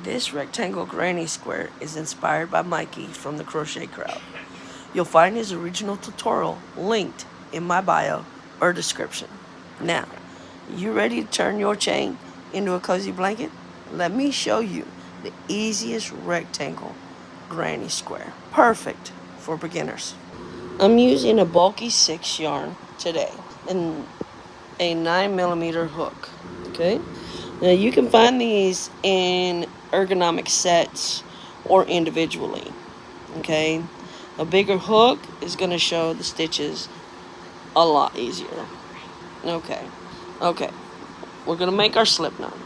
This rectangle granny square is inspired by Mikey from the Crochet Crowd. You'll find his original tutorial linked in my bio or description. Now, you ready to turn your chain into a cozy blanket? Let me show you the easiest rectangle granny square. Perfect for beginners. I'm using a bulky 6 yarn today and a 9mm hook. Okay? Now you can find these in ergonomic sets or individually. Okay? A bigger hook is going to show the stitches a lot easier. Okay. We're going to make our slip knot.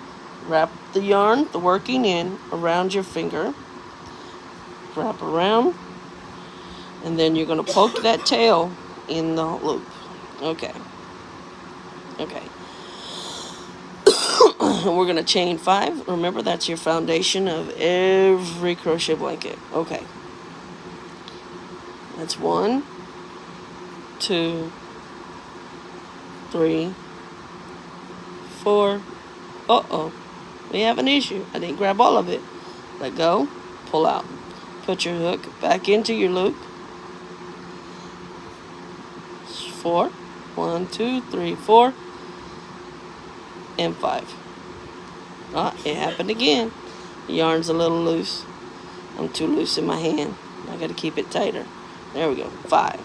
Wrap the yarn, the working in, around your finger. Wrap around. And then you're going to poke that tail in the loop. Okay. We're going to chain 5. Remember, that's your foundation of every crochet blanket. Okay. That's 1, 2, 3, 4. Uh-oh. We have an issue. I didn't grab all of it. Let go. Pull out. Put your hook back into your loop. 4. 1, 2, 3, 4. And 5. It happened again. The yarn's a little loose. I'm too loose in my hand. I gotta keep it tighter. There we go. 5.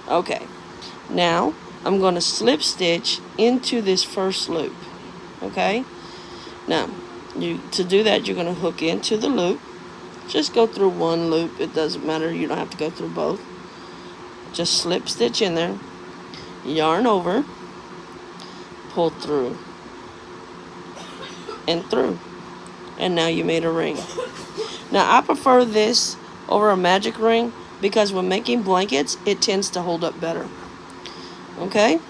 Okay. Now, I'm going to slip stitch into this first loop. Okay? Now, to do that, you're going to hook into the loop. Just go through one loop. It doesn't matter. You don't have to go through both. Just slip stitch in there. Yarn over. Pull through. And through. And now you made a ring. Now, I prefer this over a magic ring because when making blankets, it tends to hold up better. Okay?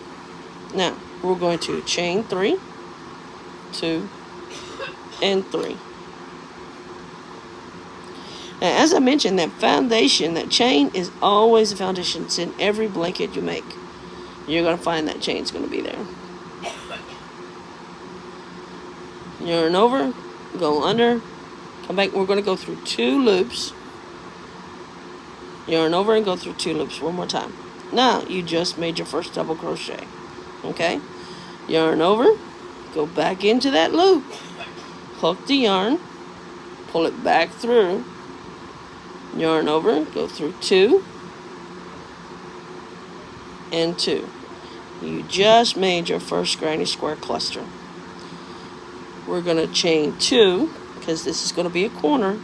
Now, we're going to chain 3, 2, and 3. Now, as I mentioned, that foundation, that chain is always a foundation. It's in every blanket you make. You're going to find that chain's going to be there. Yarn over, go under, come back. We're going to go through 2 loops. Yarn over and go through 2 loops one more time. Now, you just made your first double crochet. Okay? Yarn over, go back into that loop. Hook the yarn, pull it back through. Yarn over, go through 2 and 2. You just made your first granny square cluster. We're going to chain 2 because this is going to be a corner.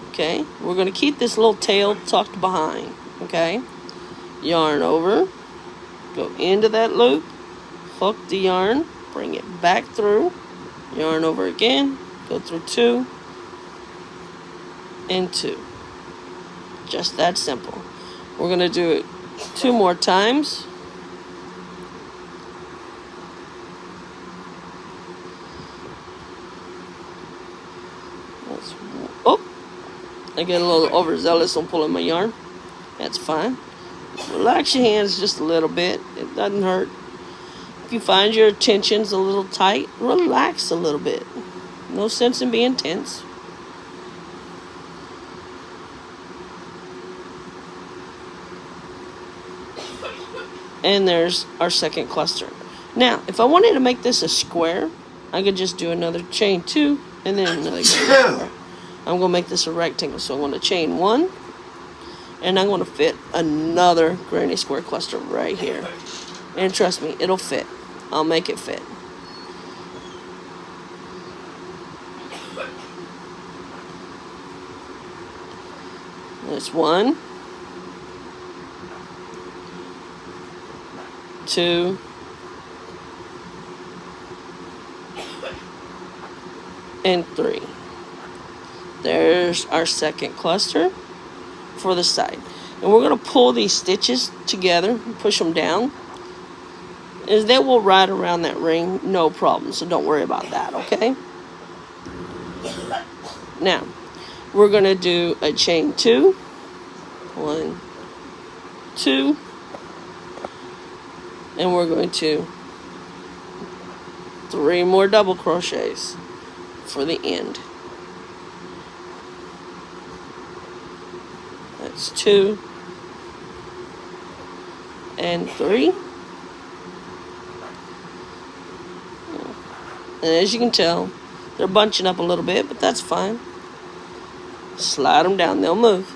Okay? We're going to keep this little tail tucked behind. Okay? Yarn over, go into that loop, hook the yarn, bring it back through, yarn over again, go through 2 and 2. Just that simple. We're going to do it 2 more times. I get a little overzealous on pulling my yarn. That's fine. Relax your hands just a little bit. It doesn't hurt. If you find your tension's a little tight, relax a little bit. No sense in being tense. And there's our second cluster. Now, if I wanted to make this a square, I could just do another chain 2 and then another square. I'm going to make this a rectangle, so I'm going to chain 1, and I'm going to fit another granny square cluster right here. And trust me, it'll fit. I'll make it fit. That's 1, 2, and 3. There's our second cluster for the side. And we're going to pull these stitches together and push them down. And they will ride around that ring, no problem. So don't worry about that, okay? Now, we're going to do a chain 2. 1, 2. And we're going to 3 more double crochets. for the end. That's 2 and 3. And as you can tell, they're bunching up a little bit, but that's fine. Slide them down, they'll move.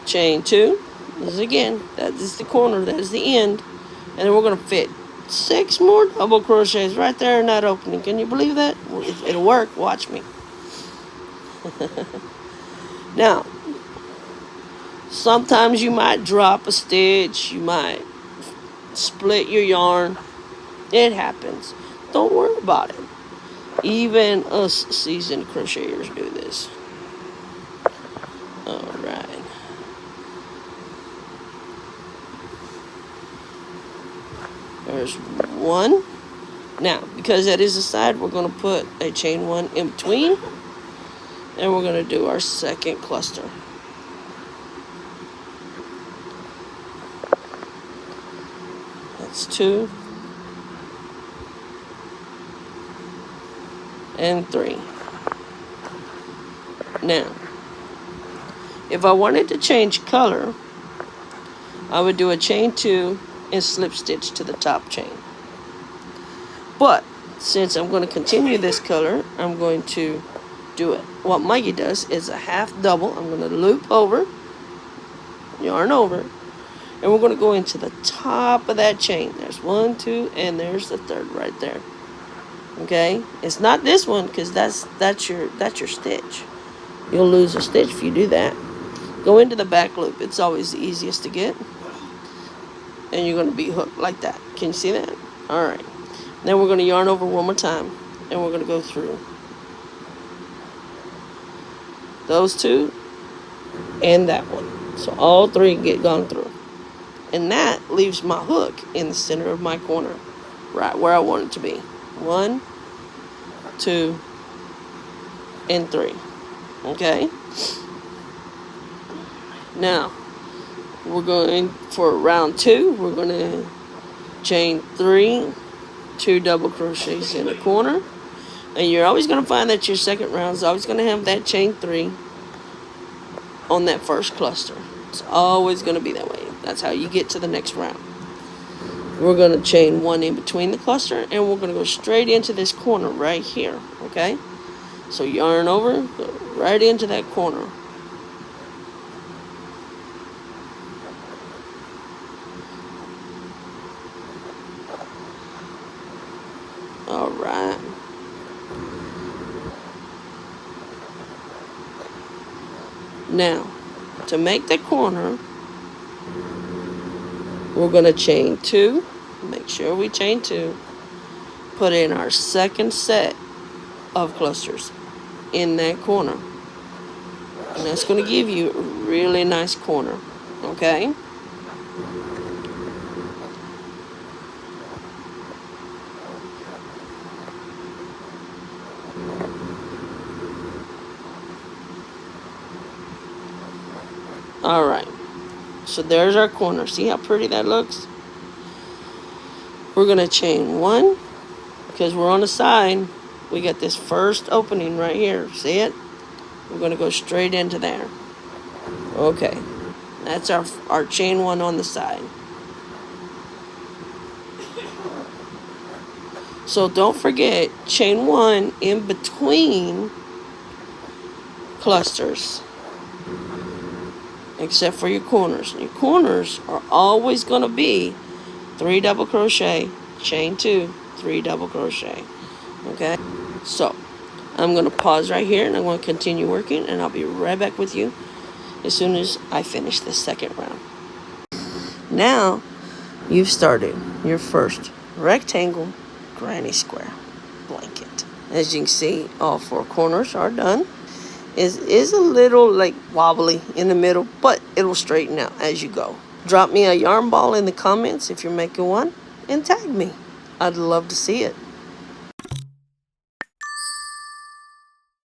Chain 2. This is again, that is the corner, that is the end. And then we're going to fit 6 more double crochets right there in that opening. Can you believe that? It'll work. Watch me. Now, sometimes you might drop a stitch. You might split your yarn. It happens. Don't worry about it. Even us seasoned crocheters do this. Alright. There's 1. Now, because that is the side, we're going to put a chain 1 in between. And we're going to do our second cluster. That's 2 and 3. Now, if I wanted to change color, I would do a chain 2 and slip stitch to the top chain. But since I'm going to continue this color, I'm going to do it. What Mikey does is a half double. I'm going to loop over, yarn over, and we're going to go into the top of that chain. There's 1, 2, and there's the third right there. Okay, it's not this one because that's your stitch. You'll lose a stitch if you do that. Go into the back loop. It's always the easiest to get, and you're going to be hooked like that. Can you see that? All right. Then we're going to yarn over one more time, and we're going to go through those 2 and that one. So all 3 get gone through, and that leaves my hook in the center of my corner, right where I want it to be. 1, 2, and 3. Okay. Now we're going for round 2. We're going to chain 3, 2 double crochets in a corner, and you're always going to find that your second round is always going to have that chain 3 on that first cluster. It's always going to be that way. That's how you get to the next round. We're going to chain 1 in between the cluster, and we're going to go straight into this corner right here, okay? So yarn over, go right into that corner. All right. Now, to make the corner, we're going to chain 2. Make sure we chain 2. Put in our second set of clusters in that corner. And that's going to give you a really nice corner. Okay? Alright. So there's our corner. See how pretty that looks? We're going to chain 1 because we're on the side. We got this first opening right here. See it? We're going to go straight into there. Okay. That's our chain 1 on the side. So don't forget, chain 1 in between clusters. Except for your corners. Your corners are always going to be 3 double crochet, chain 2, 3 double crochet. Okay? So, I'm going to pause right here and I'm going to continue working, and I'll be right back with you as soon as I finish the second round. Now, you've started your first rectangle granny square blanket. As you can see, all 4 corners are done. Is a little like wobbly in the middle, but it'll straighten out as you go. Drop me a yarn ball in the comments if you're making one, and tag me. I'd love to see it.